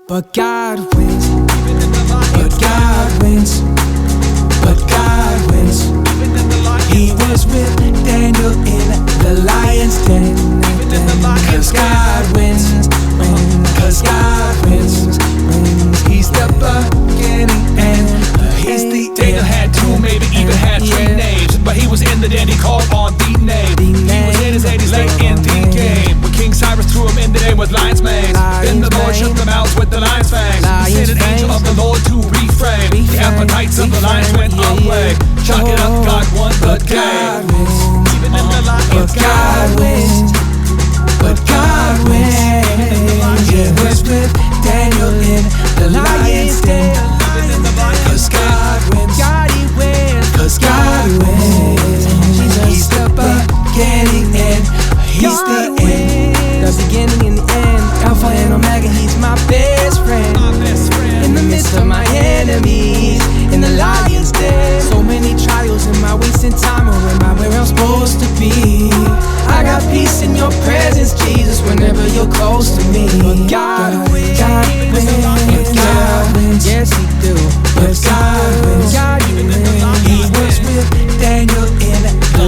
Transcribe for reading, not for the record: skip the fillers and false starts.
But God wins. But God wins. But God wins. He was with Daniel in the lion's den. Cause God wins. Cause God wins. He's the beginning and he's the end. Daniel had two, maybe even had three names, but he was in the den, he called on the name. He was in his 80s, late in the game, when King Cyrus threw him in the den with lion's manes. Then the Lord shook them out with the lion's fangs. He sent an angel of the Lord to reframe the appetites of the lions went away. Chalk it up, God won the game. Even in the lion, but God wins. But God wins. He was with Daniel in the lion's den. Cause God wins. Cause God wins. He's the beginning and he's the end. The beginning and the end. Alpha and Omega, he's my best friend. In the midst of my enemies, in the lion's den. So many trials, am I wasting time or am I where I'm supposed to be? I got peace in your presence, Jesus, whenever you're close to me. But God wins. God wins. But God wins. Yes, he do. But God wins. He was with Daniel in the